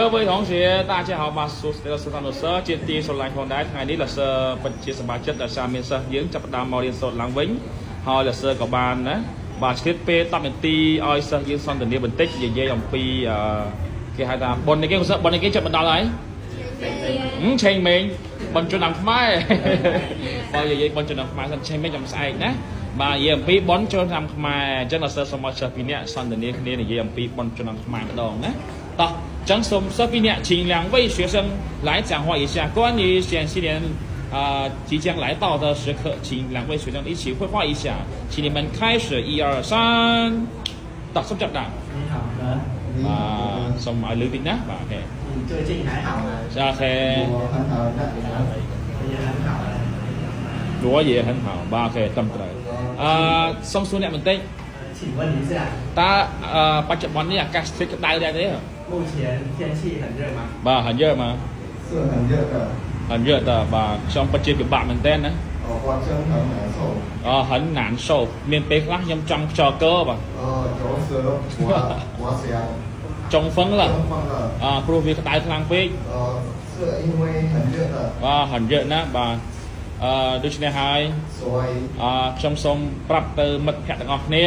各位同学，大家好，是上老师，今天所来ของได้ថ្ងៃនេះលោកសើពិតជាសប្បាយចិត្តដែលសារមានសិស្សយើងចាប់ផ្ដើមមករៀនសូត្រឡើងវិញហើយលោកសើក៏បានណាបាទឆ្លៀតពេល10នាទីឲ្យសិស្សយើងសន្ទនាបន្តិចនិយាយអំពីគេហៅថាបុណ្យនេះគេសិស្សបុណ្យនេះគេចាប់បណ្ដាលហើយឆេងមេងបុណ្យជនឆ្នាំខ្មែរបើនិយាយបុណ្យជនឆ្នាំខ្មែរសិនឆេងមេងចាំស្អែកណាបាទនិយាយអំពីបុណ្យជនឆ្នាំខ្មែរអញ្ចឹងលោកសើសូមឲ្យសិស្សពីរនាក់សន្ទនាគ្នានិយាយអំពីបុណ្យជនឆ្នាំខ្មែរម្ដងណាតោះ张松这边呢，请两位学生来讲话一下关于新年即将来到的时刻，请两位学生一起绘画一下，请你们开始1、2、3，到收脚档。你好的。送买刘斌呢？OK。你最近还好吗？OK。我很好，那你呢？也很好。我也很好，OK，tâm trời。xong xuống nè mình tên。请问一下。taปัจจุบันนี้อากาศเป็นได้ได้đấy hả？目前天气很热吗？吧，很热吗？是很热的。很热的吧，trongปัจจุบันmình tên đấy。我真很难受。很难受，面被拉nhâm trong trò cơ吧。就是我想。中风了。中风了。เพราะvì đại khangពេក是因为很热的。很热ណាបាទដូច្នេះហើយខ្ញុំសូមប្រាប់ទៅមិត្តភ័ក្តិទាំងអស់គ្នា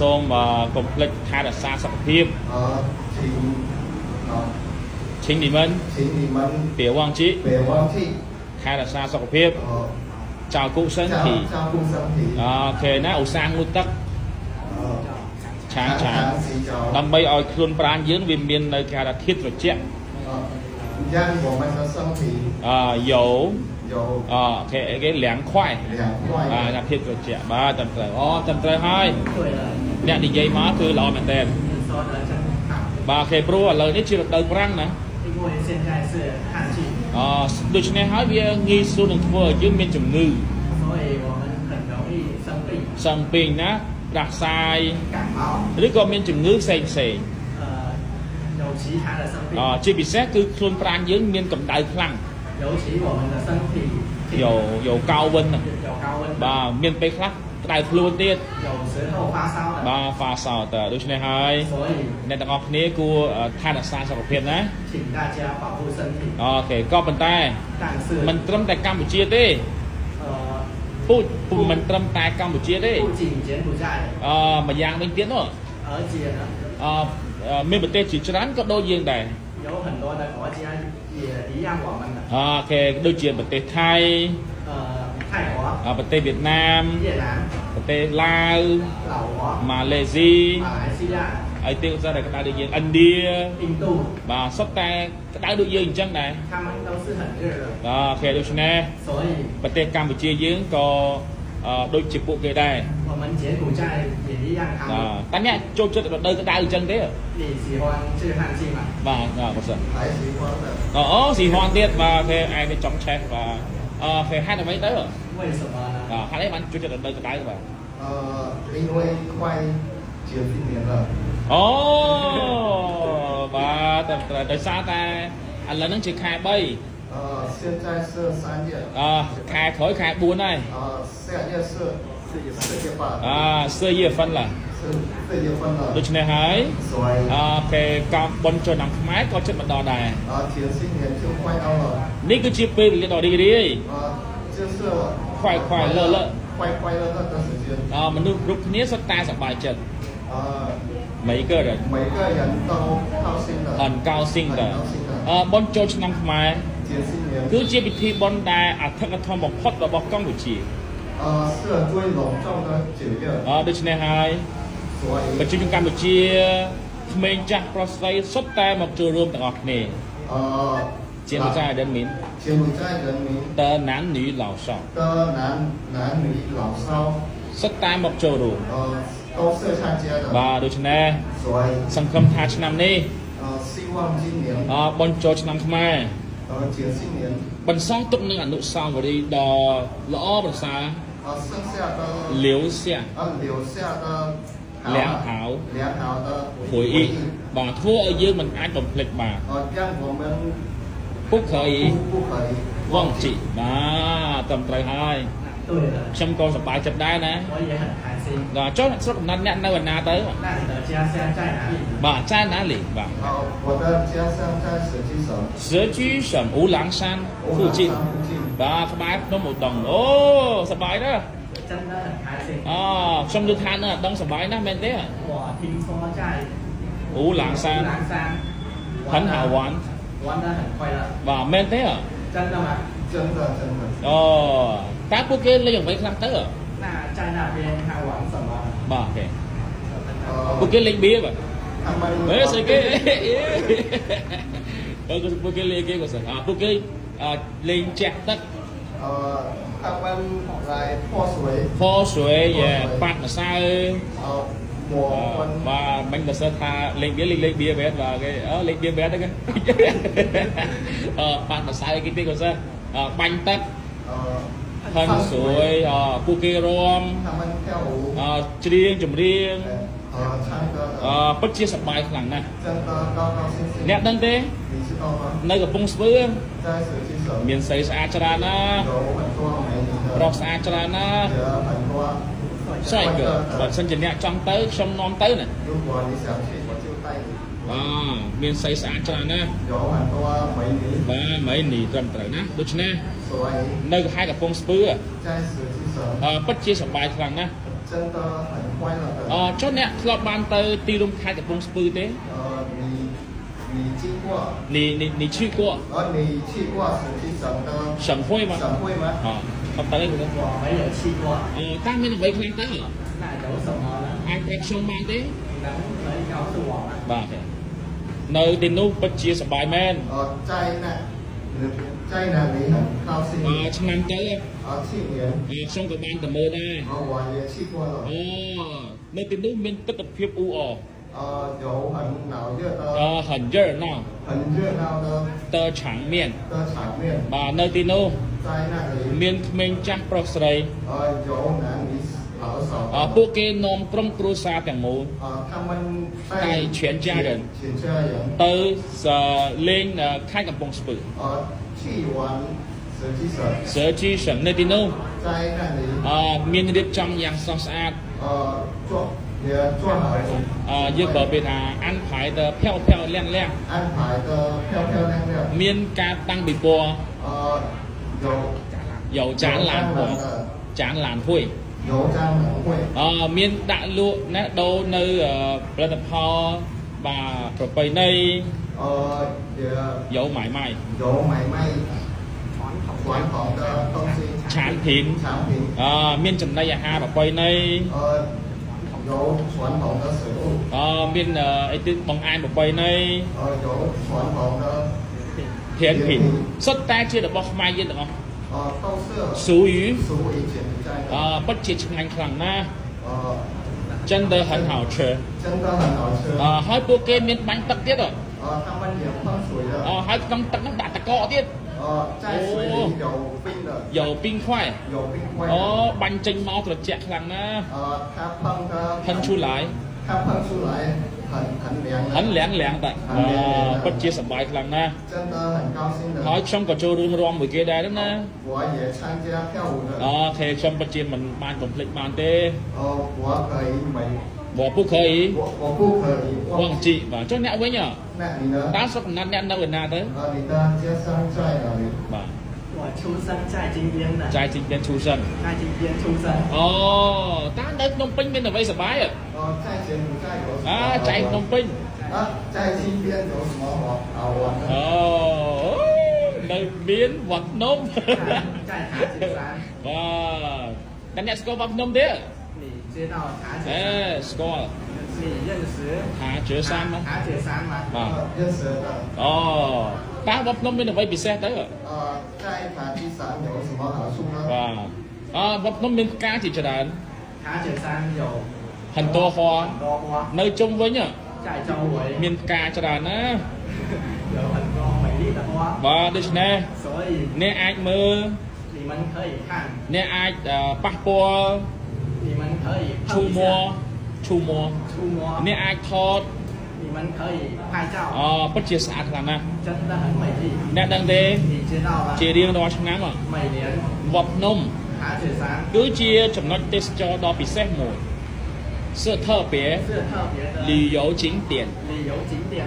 សូមកុំភ្លេចថែរក្សាសុខភាព请你们别忘记ថែរក្សាសុខភាព照顾身体OKណាឧស្សាហ៍ងូតទឹកឆាងដើម្បីឲ្យខ្លួនប្រាណយើងវាមាននៅគេហៅថាធាតុត្រជាក់让我们的身体cái凉快là thiết rồi trẻ ba tầm trời hai nè đi dây máคือรอเหมือนเดิมba cái pro lờiนี้chưa được đầu răng nè ដូច្នេះហើយវាងាយស្រួលនឹងធ្វើឲ្យយើងមានជំងឺសង្ពេងណាដាស់សាយឬក៏មានជំងឺផ្សេងជាពិសេសគឺខ្លួនប្រាណយើងមានកម្ដៅខ្លាំងយោកោវិនបាទមានពេលខ្លះក្ដៅខ្លួនទៀតបាទហ្វាសោតដូច្នេះហើយអ្នកទាំងអស់គ្នាគួរថែរក្សាសុខភាពណាអូខេក៏ប៉ុន្តែមិនត្រឹមតែកម្ពុជាទេពូមិនត្រឹមតែកម្ពុជាទេម្យ៉ាងវិញទៀតនោះមានប្រទេសជាច្រើនក៏ដូចយើងដែរអូខេដូចជាប្រទេសថៃប្រទេសវៀតណាមប្រទេសឡាវម៉ាឡេស៊ីហើយទីឧស្សាហ៍ក្តៅដូចយើងឥណ្ឌាបាទសុទ្ធតែក្តៅដូចយើងអញ្ចឹងដែរអូខេដូច្នេះប្រទេសកម្ពុជាយើងក៏ដូចជាពួកគេដែរតែអ្នកចូលចិត្តរដូវក្តៅអញ្ចឹងទេបាទបើសិនស៊ីហွန်ទៀតបាទគេឯងទៅចង់ឆេះបាទគេហេតុអ្វីទៅហេតុអីបានចូលចិត្តរដូវក្តៅបាទ因为快接近年了បាទតែដោយសារតែឥឡូវហ្នឹងជាខែ3现在是3月ខែក្រោយខែ4ហើយ4月是4月份4月份了ដូច្នេះហើយគេកំបុណ្យចូលឆ្នាំខ្មែរក៏ចិត្តមកដល់ដែរនេះគឺជាពេលវេលាដ៏រីករាយ快乐乐មនុស្សគ្រប់គ្នាសុទ្ធតែសប្បាយចិត្ត每个人都很高兴的បុណ្យចូលឆ្នាំខ្មែរគឺជាពិធីបុណ្យដែលអធិកអធមបំផុតរបស់កម្ពុជាដូច្នេះហើយប្រជាជនកម្ពុជាក្មេងចាស់ប្រុសស្រីសុទ្ធតែមកចូលរួមទាំងអស់គ្នា柬埔寨人民的男女老少សុទ្ធតែមកចូលរួមបាទដូច្នេះសង្ឃឹមថាឆ្នាំនេះបុណ្យចូលឆ្នាំខ្មែរបន្សល់ទុកនឹងអនុស្សាវរីយ៍ដ៏ល្អប្រសើរ留下良好的回忆បាទធ្វើឲ្យយើងមិនអាចបំភ្លេចបាន不可以忘记បាទត្រឹមត្រូវហើយខ្ញុំក៏សប្បាយចិត្តដែរណា rồi chốt số cầm năn nhận đâu ở nào tới 那你的家乡在哪里呢？ bà trai ná lì bà 我的家乡在石岐省， sở居省Ú Láng San 附近 山附近。 bà các bác nó một đồng ô sờ bài đó 真的很开心。 trong du than nữa đông sờ bài đó men thế 我听说在 Ú Láng 乌 San 兰山 很好玩 玩得很快乐。 và men thế à 真的吗？真的真的。 các bác kia lấy dùng mấy khăn tới à 那在那边他玩什么？ bà kìa 呃 bữa kia lên bia vậy 他们 đấy sao kia bữa kia lên kia của sao bữa kia lên chẹt tất 他们来泼水， phô suối về bát mà sao 抹分， và mình là sơ tha lên bia bé và cái lên bia bé đó cái bát mà sao cái tiếng của sao bánh tất thân 唱 suối pu kê rom 他们跳舞， riêng chùm riêng 唱歌的， bất chia sập bài khẳng này 真的高高兴兴。 nét đơn thế 你知道吗？ nơi của bông spur 在石岐省 miền xây xã chara na 有很多美丽的， rọc xã chara na 也很多。 xoay cửa và sân trình nè trong tới sông non tới này 如果你想去，我就带你。 miền xây xã chara na 有很多美女， và mấy nỉ tuần tới nè đôi chân nè 所以 nơi của hai cái bông spur 在石岐省 bất chia sập bài khẳng nè 真的很快乐的。 cho nè club ban tới ti lung hai cái bông spur thế 你经过， nỉ去过 你去过石岐省的 省会吗 省会吗？ không tới rồi 我没有去过， ta mới vậy khẳng tới hả 那有什么呢？ ai đẹp sông ban thế 能可以告诉我吗？ bà nơi tin nu bất chia sập bài men 在那里很高兴。 trong năm tới 去年 sông của ban tầm mơ đây 我也去过了， nơi tin nu miền tất tập phiếp u ỏ 有很闹热的、 很热闹很热闹的 tơ tráng miền 场面， và nơi tin nu 在那里 miền mình chắc pro srei 有男女老少的， ពួកគេនាំក្រុមគ្រួសារទាំងមូល 他们带全家人 全家人 ទៅលេងខេត្តកំពង់ស្ពឺ 去玩石岐省， sở chi省នៅទីនោះ 在那里 មានរៀបចំយ៉ាងស្រស់ស្អាត 做也做好 យើងក៏ពេលថាអានផាយទៅភៅភៅលៀងលៀង 安排的漂漂亮亮， មានការតាំងពិព័រណ៍ 有 យោចានឡានភួយចានឡានភួយ 有张晚会， មានដាក់លក់ណាដូរនៅផលិតផលបាទប្រពៃណី 也 យោម៉ៃម៉ៃ 有买卖传统的东西 ឆានភីង 产品， មានចំណីអាហារប្រពៃណី 有传统的食物， មានអីទៀតបង្អែមប្រពៃណី 有传统的 ធានភីងសុទ្ធតែជារបស់ខ្មែរយើងទាំងអស់ 都是 ស៊ូយូ 属于柬埔寨的， ពិតជាឆ្ងាញ់ខ្លាំងណាស់ 真 ចិនទៅហិនហៅឈើ 的很好吃， ហើយពួកគេមានបាញ់ទឹកទៀត 他们也喷水的， ហើយក្នុងទឹកហ្នឹងដាក់តកកទៀត 在水里有冰的， យោពីងខ្វែ 有冰块 អូ 的， បាញ់ចេញមកត្រជាក់ខ្លាំងណាស់ 它的 ហិនឈូឡាយ 它喷出来很凉 ហិន 的， លៀងលៀងតាពិតជាសប្បាយខ្លាំងណាស់ 真的很高兴的。 ហើយខ្ញុំក៏ចូលរួមរំមួយគេដែរណា 我也参加跳舞的， ខេខ្ញុំពិតជាមិនបានបំភ្លេចបានទេ 我可以每 បើពួកគេ 我不可以 វ 忘 ង 记。 ជីបាទចុះអ្នកវិញ 那你呢？ តើស្រុកកំណត់អ្នកនៅឯណាទៅ 你的家乡在哪里？ បាទ 我出生在金边的， ចៃជីមានឈូសិន 在金边出生。 អូតើនៅភ្នំពេញមានអ្វីសប្បាយ 在柬埔寨有什么？ ចៃភ្នំពេញ 在金边有什么好玩的？ អូនៅមានវត្តភ្នំ 在塔姐山， បាទតែអ្នកស្គាល់វត្តភ្នំទេ 你知道塔姐 អេ 山？ ស្គាល់ 你认识 ថាជឿសានមក 塔姐山吗？ បាទ 认识的。 អូតើវត្តភ្នំមានអ្វីពិសេសទៅ 在塔基山有什么好处呢？ បាទវត្តភ្នំមានផ្កាជាច្រើន 塔姐山有 ហិនតោហွာ 很多花， នៅជុំវិញ 在周围 មានផ្កាច្រើនណា 有很多美丽的花， បាទដូច្នេះ 所以 អ្នកអាចមើល 你们可以看， អ្នកអាចប៉ះពាល់ 你们可以 ឈូ 碰一 មួ 下， ឈូមួ 触摸， អ្នកអាចថត 你们可以拍照， ពិតជាស្អាតខ្លាំងណាស់ 真的很美丽， អ្នកដឹងទេ 你知道吗？ ជារៀងរាល់ឆ្នាំ 每年 វត្តភ្នំ 塔姐山 គឺជាចំណុចទេសចរដ៏ពិសេសមួយ 它是特别是特别的旅游景点。旅游景点。